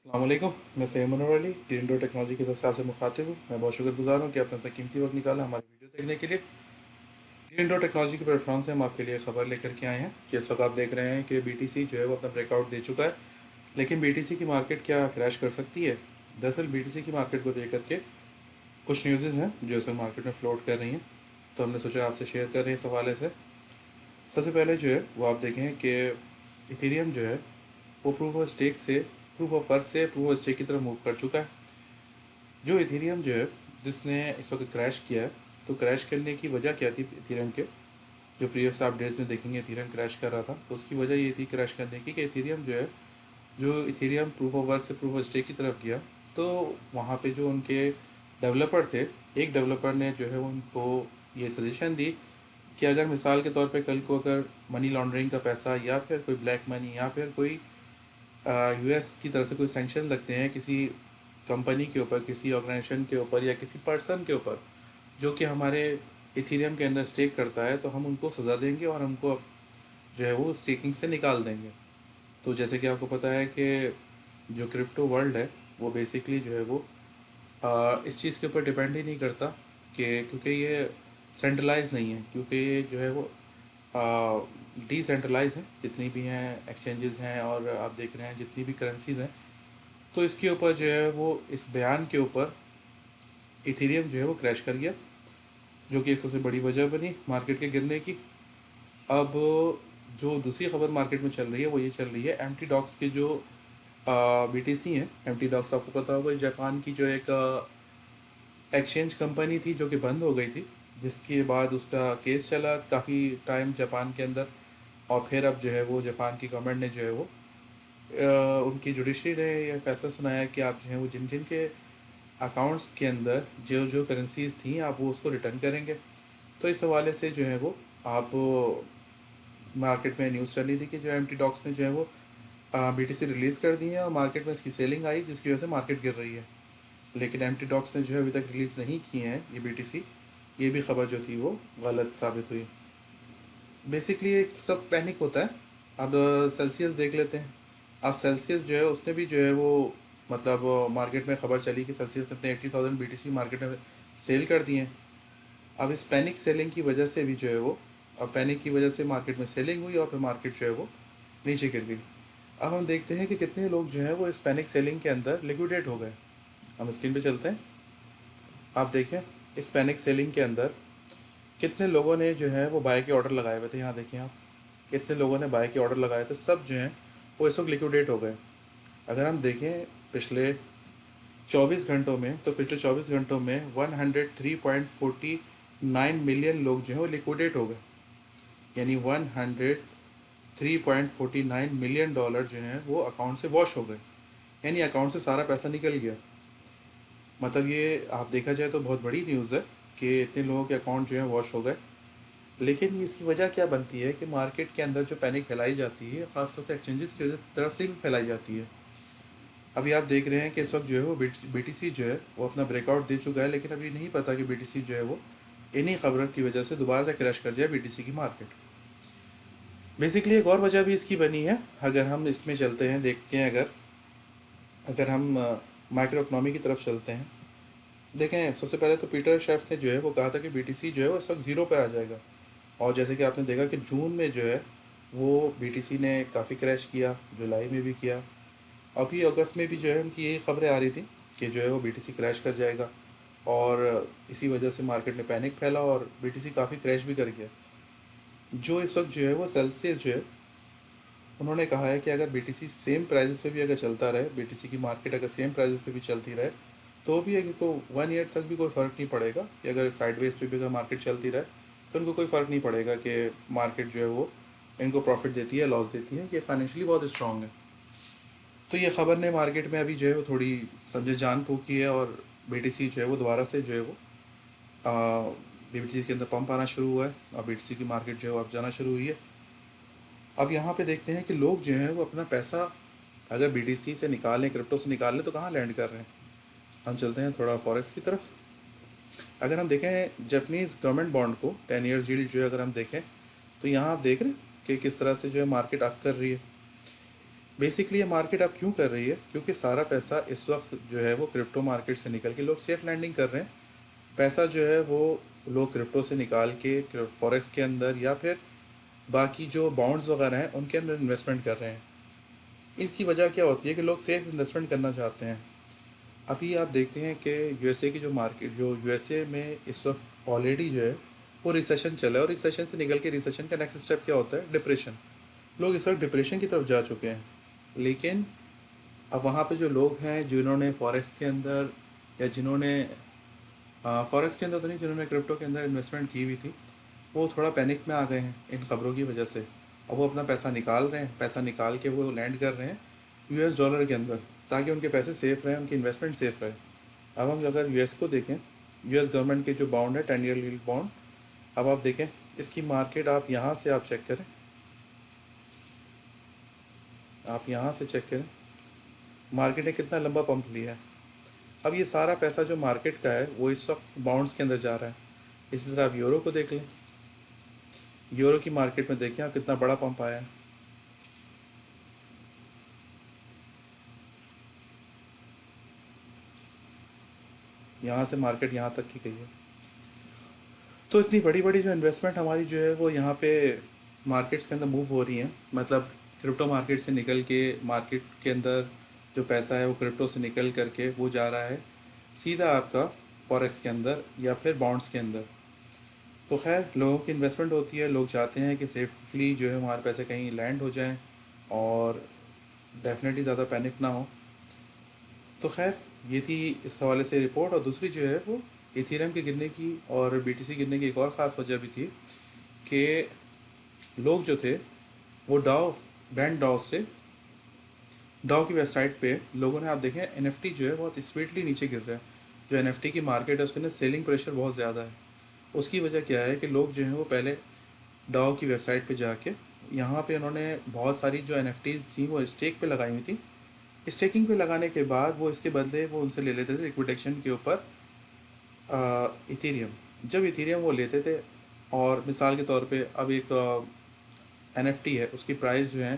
अस्सलाम वालेकुम। मैं Syed manoeuvre Ali green dot technology की तरफ से आपसे मुखातिब हूँ। मैं बहुत शुक्रगुजार हूँ कि आपने अपना कीमती वक्त निकाला हमारी वीडियो देखने के लिए। ग्रीन डॉट टेक्नोलॉजी के प्लेटफॉर्म से हम आपके लिए खबर लेकर के आए हैं कि इस वक्त आप देख रहे हैं कि बीटीसी जो है वो अपना ब्रेकआउट दे चुका है, लेकिन बीटीसी की मार्केट क्या क्रैश कर सकती है? दरअसल बीटीसी की मार्केट को लेकर के कुछ न्यूज़ेज़ हैं जो इस वक्त मार्केट में फ्लोट कर रही हैं, तो हमने सोचा आपसे शेयर कर रहे हैं इस हवाले से। सबसे पहले जो है वो आप देखें कि इथेरियम जो है वो प्रूफ ऑफ वर्क से प्रूफ ऑफ स्टेक की तरफ मूव कर चुका है। जो इथेरियम जो है जिसने इस वक्त क्रैश किया है, तो क्रैश करने की वजह क्या थी इथेरियम के? जो प्रीवियस अपडेट्स में देखेंगे इथेरियम क्रैश कर रहा था, तो उसकी वजह ये थी क्रैश करने की कि इथेरियम जो है, जो इथेरियम प्रूफ ऑफ वर्क से प्रूफ ऑफ स्टेक की तरफ गया, तो वहाँ पे जो उनके डेवलपर थे, एक डेवलपर ने जो है उनको ये सजेशन दी कि अगर मिसाल के तौर पे कल को अगर मनी लॉन्ड्रिंग का पैसा या फिर कोई ब्लैक मनी या फिर कोई यूएस की तरफ से कोई सैंक्शन लगते हैं किसी कंपनी के ऊपर, किसी ऑर्गेनाइजेशन के ऊपर या किसी पर्सन के ऊपर जो कि हमारे इथेरियम के अंदर स्टेक करता है, तो हम उनको सज़ा देंगे और हमको जो है वो स्टेकिंग से निकाल देंगे। तो जैसे कि आपको पता है कि जो क्रिप्टो वर्ल्ड है वो बेसिकली जो है वो इस चीज़ के ऊपर डिपेंड ही नहीं करता कि क्योंकि ये सेंट्रलाइज नहीं है, क्योंकि ये जो है वो डिसेंट्रलाइज है, जितनी भी हैं एक्सचेंजेस हैं और आप देख रहे हैं जितनी भी करेंसीज हैं, तो इसके ऊपर जो है वो इस बयान के ऊपर इथेरियम जो है वो क्रैश कर गया, जो कि एक सबसे बड़ी वजह बनी मार्केट के गिरने की। अब जो दूसरी खबर मार्केट में चल रही है वो ये चल रही है एम्प्टी डॉक्स के जो बीटीसी हैं। एम्प्टी डॉक्स आपको पता होगा जापान की जो एक एक्सचेंज कंपनी थी जो कि बंद हो गई थी, जिसके बाद उसका केस चला काफ़ी टाइम जापान के अंदर, और फिर अब जो है वो जापान की गवर्नमेंट ने जो है वो उनकी जुडिशरी ने यह फैसला सुनाया कि आप जो है वो जिन जिन के अकाउंट्स के अंदर जो जो करेंसीज थी आप वो उसको रिटर्न करेंगे। तो इस हवाले से जो है वो आप मार्केट में न्यूज़ चली थी कि जो एम टी डॉक्स ने जो है वो बीटीसी रिलीज़ कर दी है और मार्केट में इसकी सेलिंग आई, जिसकी वजह से मार्केट गिर रही है। लेकिन एम टी डॉक्स ने जो है अभी तक रिलीज़ नहीं किए हैं ये बीटीसी, ये भी खबर जो थी वो गलत साबित हुई। बेसिकली एक सब पैनिक होता है। अब सेल्सियस देख लेते हैं। अब सेल्सियस जो है उसने भी जो है वो मतलब मार्केट में खबर चली कि सेल्सियस ने अपने 80,000 बीटीसी मार्केट में सेल कर दिए हैं। अब इस पैनिक सेलिंग की वजह से भी जो है वो, अब पैनिक की वजह से मार्केट में सेलिंग हुई और फिर मार्केट जो है वो नीचे गिर गई। अब हम देखते हैं कि कितने लोग जो हैं वो इस पैनिक सेलिंग के अंदर लिक्विडेट हो गए। हम स्क्रीन पे चलते हैं। आप देखें इस पैनिक सेलिंग के अंदर कितने लोगों ने जो है वो बाय के ऑर्डर लगाए हुए थे। यहाँ देखिए आप, कितने लोगों ने बाय के ऑर्डर लगाए थे, सब जो हैं वो इस वक्त लिक्विडेट हो गए। अगर हम देखें पिछले 24 घंटों में, तो पिछले 24 घंटों में 103.49 मिलियन लोग जो हैं वो लिक्विडेट हो गए। यानी 103.49 मिलियन डॉलर जो हैं वो अकाउंट से वॉश हो गए, यानी अकाउंट से सारा पैसा निकल गया। मतलब ये आप देखा जाए तो बहुत बड़ी न्यूज़ है कि इतने लोगों के अकाउंट जो हैं वॉश हो गए। लेकिन इसकी वजह क्या बनती है कि मार्केट के अंदर जो पैनिक फैलाई जाती है, ख़ासतौर से एक्सचेंजेस की तरफ से भी फैलाई जाती है। अभी आप देख रहे हैं कि इस वक्त जो है वो बीटीसी जो है वो अपना ब्रेकआउट दे चुका है, लेकिन अभी नहीं पता कि बीटीसी जो है वो इन्हीं खबरों की वजह से दोबारा से क्रैश कर जाए बीटीसी की मार्केट। बेसिकली एक और वजह भी इसकी बनी है। अगर हम इसमें चलते हैं, देखते हैं, अगर अगर हम माइक्रो इकनॉमी की तरफ चलते हैं, देखें सबसे पहले तो पीटर शेफ ने जो है वो कहा था कि बीटीसी जो है वो इस वक्त ज़ीरो पर आ जाएगा, और जैसे कि आपने देखा कि जून में जो है वो बीटीसी ने काफ़ी क्रैश किया, जुलाई में भी किया, अभी अगस्त में भी जो है उनकी यही खबरें आ रही थी कि जो है वो बीटीसी क्रैश कर जाएगा, और इसी वजह से मार्केट में पैनिक फैला और बीटीसी काफ़ी क्रैश भी कर गया। जो इस वक्त जो है वो सेल्सियस जो है उन्होंने कहा है कि अगर बीटीसी सेम प्राइजेस पे भी अगर चलता रहे, बीटीसी की मार्केट अगर सेम प्राइजेस पे भी चलती रहे, तो भी इनको 1 ईयर तक भी कोई फ़र्क नहीं पड़ेगा कि अगर साइडवेज पे भी अगर मार्केट चलती रहे तो इनको कोई फ़र्क नहीं पड़ेगा कि मार्केट जो है वो इनको प्रॉफिट देती है लॉस देती है, ये फाइनेंशियली बहुत स्ट्रॉन्ग है। तो ये ख़बर ने मार्केट में अभी जो है वो थोड़ी समझे जान फूकी है, और बीटीसी जो है वो दोबारा से जो है वो बीटीसी के अंदर पंप आना शुरू हुआ है और बीटीसी की मार्केट जो है वो अब जाना शुरू हुई है। अब यहाँ पे देखते हैं कि लोग जो हैं वो अपना पैसा अगर बीटीसी से निकालें, क्रिप्टो से निकालें, तो कहाँ लैंड कर रहे हैं। हम चलते हैं थोड़ा फॉरेक्स की तरफ। अगर हम देखें जापानीज़ गवर्नमेंट बॉन्ड को 10 ईयर्स यील्ड जो है अगर हम देखें, तो यहाँ आप देख रहे हैं कि किस तरह से जो है मार्केट अप कर रही है। बेसिकली ये मार्केट अब क्यों कर रही है, क्योंकि सारा पैसा इस वक्त जो है वो क्रिप्टो मार्केट से निकल के लोग सेफ लैंडिंग कर रहे हैं। पैसा जो है वो लोग क्रिप्टो से निकाल के फॉरेक्स के अंदर या फिर बाकी जो बॉन्ड्स वगैरह हैं उनके अंदर इन्वेस्टमेंट कर रहे हैं। इनकी वजह क्या होती है कि लोग सेफ इन्वेस्टमेंट करना चाहते हैं। अभी आप देखते हैं कि यूएसए की जो मार्केट, जो यूएसए में इस वक्त ऑलरेडी जो है वो रिसेशन चला है, और रिसेशन से निकल के रिसेशन का नेक्स्ट स्टेप क्या होता है, डिप्रेशन। लोग इस वक्त डिप्रेशन की तरफ जा चुके हैं। लेकिन अब वहाँ पे जो लोग हैं जिन्होंने फॉरेस्ट के अंदर, या जिन्होंने फॉरेस्ट के अंदर तो नहीं, जिन्होंने क्रिप्टो के अंदर इन्वेस्टमेंट की हुई थी, वो थोड़ा पैनिक में आ गए हैं इन खबरों की वजह से। अब वो अपना पैसा निकाल रहे हैं, पैसा निकाल के वो लैंड कर रहे हैं यूएस डॉलर के अंदर, ताकि उनके पैसे सेफ़ रहें, उनकी इन्वेस्टमेंट सेफ़ रहे। अब हम अगर यूएस को देखें, यूएस गवर्नमेंट के जो बॉन्ड है 10 ईयर यील्ड बॉन्ड, अब आप देखें इसकी मार्केट, आप यहाँ से आप चेक करें, आप यहाँ से चेक करें मार्केट ने कितना लंबा पंप लिया है। अब ये सारा पैसा जो मार्केट का है वो इस वक्त बॉन्ड्स के अंदर जा रहा है। इसी तरह आप यूरो को देख लें, यूरो की मार्केट में देखें आप कितना बड़ा पंप आया है। यहाँ से मार्केट यहाँ तक की गई है। तो इतनी बड़ी बड़ी जो इन्वेस्टमेंट हमारी जो है वो यहाँ पे मार्केट्स के अंदर मूव हो रही हैं, मतलब क्रिप्टो मार्केट से निकल के मार्केट के अंदर जो पैसा है वो क्रिप्टो से निकल करके वो जा रहा है सीधा आपका फॉरेक्स के अंदर या फिर बॉन्ड्स के अंदर। तो खैर, लोगों की इन्वेस्टमेंट होती है, लोग चाहते हैं कि सेफली जो है हमारे पैसे कहीं लैंड हो जाएं और डेफिनेटली ज़्यादा पैनिक ना हो। तो खैर, ये थी इस हवाले से रिपोर्ट। और दूसरी जो है वो इथेरियम के गिरने की और बीटीसी गिरने की एक और ख़ास वजह भी थी कि लोग जो थे वो डाउ से, डाउ की वेबसाइट पे लोगों ने, आप देखें एनएफटी जो है बहुत स्पीडली नीचे गिर रहा है। जो एनएफटी की मार्केट है उसके अंदर सेलिंग प्रेशर बहुत ज़्यादा है। उसकी वजह क्या है कि लोग जो हैं वो पहले डाउ की वेबसाइट पे जाके, यहाँ पे उन्होंने बहुत सारी जो एनएफटीज़ थी वो स्टेक पे लगाई हुई थी। स्टेकिंग पे लगाने के बाद वो इसके बदले वो उनसे ले लेते थे लिक्विडेशन के ऊपर इथेरियम। जब इथेरियम वो लेते थे, और मिसाल के तौर पे अब एक एनएफटी है, उसकी प्राइस जो है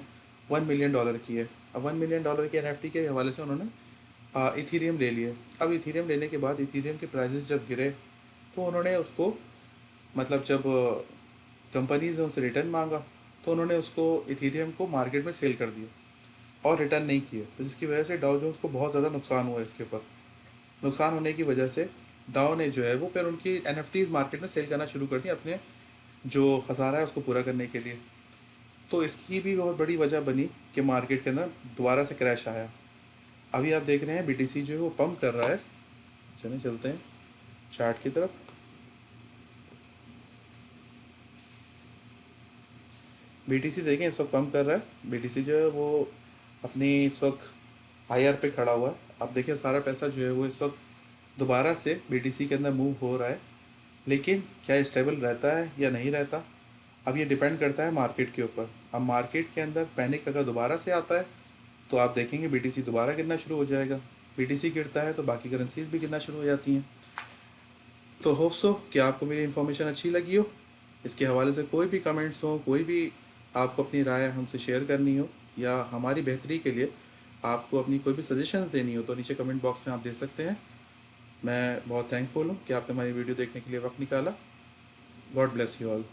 $1 मिलियन की है। अब $1 मिलियन की एनएफटी के हवाले से उन्होंने इथेरियम ले लिए। अब इथेरियम लेने के बाद इथेरियम के प्राइसेस जब गिरे तो उन्होंने उसको, मतलब जब कंपनीज़ ने उनसे रिटर्न मांगा तो उन्होंने उसको इथेरियम को मार्केट में सेल कर दिया और रिटर्न नहीं किए। तो जिसकी वजह से डाउ जोन्स को बहुत ज़्यादा नुकसान हुआ। इसके ऊपर नुकसान होने की वजह से डाउ ने जो है वो फिर उनकी एनएफटीज़ मार्केट में सेल करना शुरू कर दी अपने जो खसारा है उसको पूरा करने के लिए। तो इसकी भी बहुत बड़ी वजह बनी कि मार्केट के अंदर दोबारा से क्रैश आया। अभी आप देख रहे हैं बीटीसी जो है वो पंप कर रहा है। चलें चलते हैं चार्ट की तरफ। बीटीसी देखें इस वक्त पंप कर रहा है। बीटीसी जो है वो अपनी इस वक्त हायर पे खड़ा हुआ है। आप देखिए सारा पैसा जो है वो इस वक्त दोबारा से बीटीसी के अंदर मूव हो रहा है। लेकिन क्या स्टेबल रहता है या नहीं रहता, अब ये डिपेंड करता है मार्केट के ऊपर। अब मार्केट के अंदर पैनिक अगर दोबारा से आता है तो आप देखेंगे बीटीसी दोबारा गिरना शुरू हो जाएगा। बीटीसी गिरता है तो बाकी करेंसीज भी गिरना शुरू हो जाती हैं। तो होप सो कि आपको मेरी इन्फॉर्मेशन अच्छी लगी हो। इसके हवाले से कोई भी कमेंट्स हो, कोई भी आपको अपनी राय हमसे शेयर करनी हो, या हमारी बेहतरी के लिए आपको अपनी कोई भी सजेशंस देनी हो, तो नीचे कमेंट बॉक्स में आप दे सकते हैं। मैं बहुत थैंकफुल हूँ कि आपने हमारी वीडियो देखने के लिए वक्त निकाला। God bless you all.